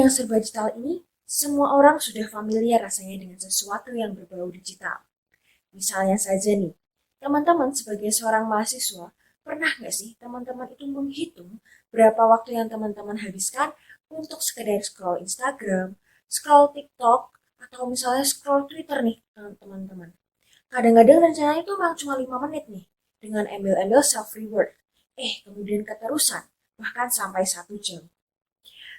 yang serba digital ini, semua orang sudah familiar rasanya dengan sesuatu yang berbau digital. Misalnya saja nih, teman-teman sebagai seorang mahasiswa, pernah nggak sih teman-teman itu menghitung berapa waktu yang teman-teman habiskan untuk sekedar scroll Instagram, scroll TikTok, atau misalnya scroll Twitter nih teman-teman. Kadang-kadang rencananya itu memang cuma 5 menit nih, dengan embel-embel self-reward. Kemudian keterusan, bahkan sampai 1 jam.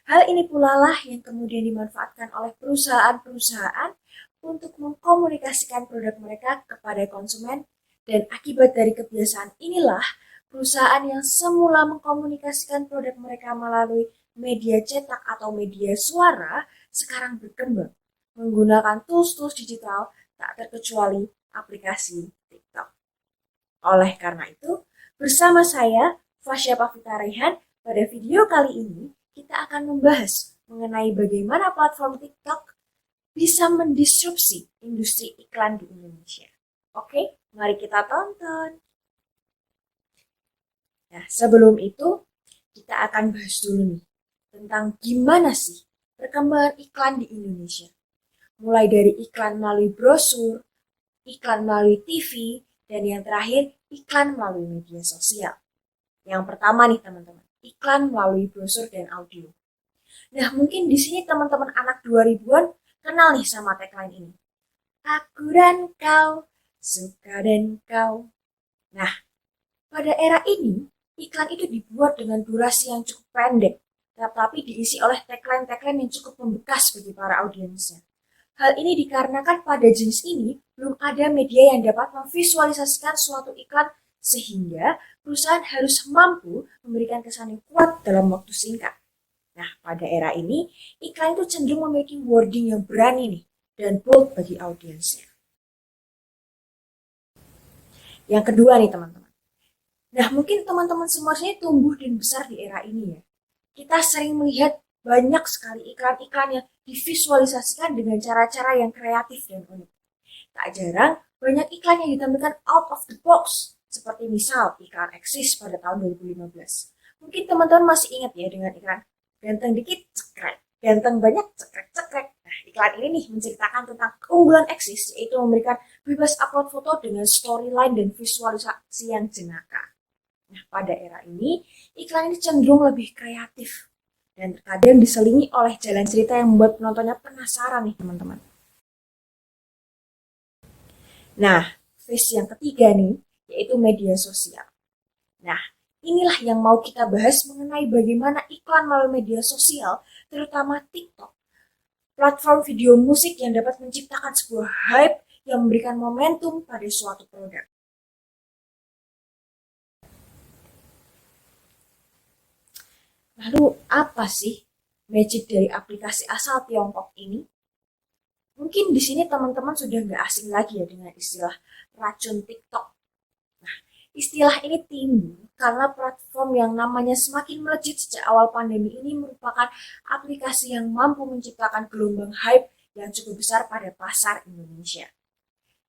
Hal ini pula lah yang kemudian dimanfaatkan oleh perusahaan-perusahaan untuk mengkomunikasikan produk mereka kepada konsumen, dan akibat dari kebiasaan inilah perusahaan yang semula mengkomunikasikan produk mereka melalui media cetak atau media suara sekarang berkembang menggunakan tools-tools digital, tak terkecuali aplikasi TikTok. Oleh karena itu, bersama saya, Fasya Pavita Rehan, pada video kali ini kita akan membahas mengenai bagaimana platform TikTok bisa mendisrupsi industri iklan di Indonesia. Oke, mari kita tonton. Nah, sebelum itu kita akan bahas dulu nih tentang gimana sih perkembangan iklan di Indonesia. Mulai dari iklan melalui brosur, iklan melalui TV, dan yang terakhir iklan melalui media sosial. Yang pertama nih teman-teman, iklan melalui brosur dan audio. Nah, mungkin di sini teman-teman anak 2000-an kenal nih sama tagline ini. Aku dan kau, suka dan kau. Nah, pada era ini, iklan itu dibuat dengan durasi yang cukup pendek, tetapi diisi oleh tagline-tagline yang cukup membekas bagi para audiensnya. Hal ini dikarenakan pada jenis ini belum ada media yang dapat memvisualisasikan suatu iklan sehingga perusahaan harus mampu memberikan kesan yang kuat dalam waktu singkat. Nah, pada era ini, iklan itu cenderung memiliki wording yang berani nih dan bold bagi audiensnya. Yang kedua nih teman-teman. Nah, mungkin teman-teman semuanya tumbuh dan besar di era ini ya. Kita sering melihat banyak sekali iklan-iklan yang divisualisasikan dengan cara-cara yang kreatif dan unik. Tak jarang, banyak iklan yang ditampilkan out of the box, seperti misal iklan Exis pada tahun 2015. Mungkin teman-teman masih ingat ya dengan iklan ganteng dikit cekrek, ganteng banyak cekrek-cekrek. Nah, iklan ini nih menceritakan tentang keunggulan Exis, yaitu memberikan bebas upload foto dengan storyline dan visualisasi yang jenaka. Nah, pada era ini, iklan ini cenderung lebih kreatif dan terkadang diselingi oleh jalan cerita yang membuat penontonnya penasaran nih teman-teman. Nah, phase yang ketiga nih, yaitu media sosial. Nah, inilah yang mau kita bahas mengenai bagaimana iklan melalui media sosial, terutama TikTok, platform video musik yang dapat menciptakan sebuah hype yang memberikan momentum pada suatu produk. Lalu apa sih magic dari aplikasi asal Tiongkok ini? Mungkin di sini teman-teman sudah nggak asing lagi ya dengan istilah racun TikTok. Nah, istilah ini timbul karena platform yang namanya semakin melejit sejak awal pandemi ini merupakan aplikasi yang mampu menciptakan gelombang hype yang cukup besar pada pasar Indonesia.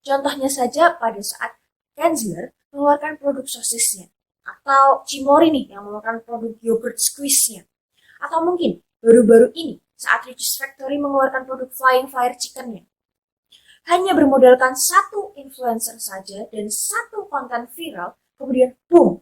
Contohnya saja pada saat Kenzler mengeluarkan produk sosisnya, atau Cimori nih yang mengeluarkan produk yogurt squeeze-nya. Atau mungkin baru-baru ini saat Richeese Factory mengeluarkan produk Flying Fire Chicken-nya. Hanya bermodalkan satu influencer saja dan satu konten viral, kemudian boom,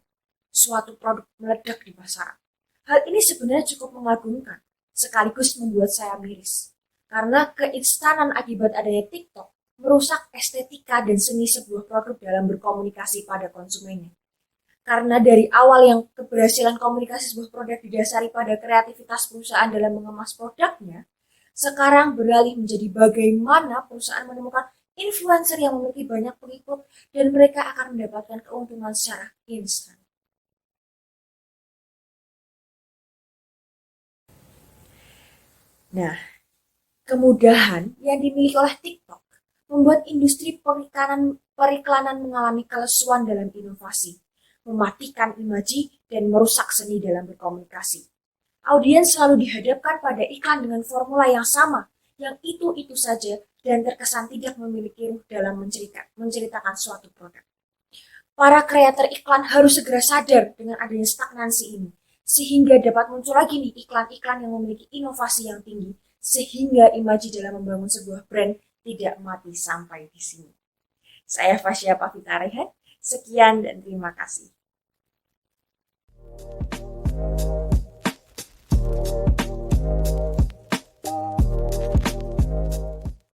suatu produk meledak di pasaran. Hal ini sebenarnya cukup mengagumkan, sekaligus membuat saya miris. Karena keinstanan akibat adanya TikTok merusak estetika dan seni sebuah produk dalam berkomunikasi pada konsumennya. Karena dari awal yang keberhasilan komunikasi sebuah produk didasari pada kreativitas perusahaan dalam mengemas produknya, sekarang beralih menjadi bagaimana perusahaan menemukan influencer yang memiliki banyak pengikut dan mereka akan mendapatkan keuntungan secara instan. Nah, kemudahan yang dimiliki oleh TikTok membuat industri periklanan mengalami kelesuan dalam inovasi, mematikan imaji, dan merusak seni dalam berkomunikasi. Audiens selalu dihadapkan pada iklan dengan formula yang sama, yang itu-itu saja, dan terkesan tidak memiliki ruh dalam menceritakan suatu produk. Para kreator iklan harus segera sadar dengan adanya stagnansi ini, sehingga dapat muncul lagi nih iklan-iklan yang memiliki inovasi yang tinggi, sehingga imaji dalam membangun sebuah brand tidak mati sampai di sini. Saya Fasya Pavita Rehan, sekian dan terima kasih.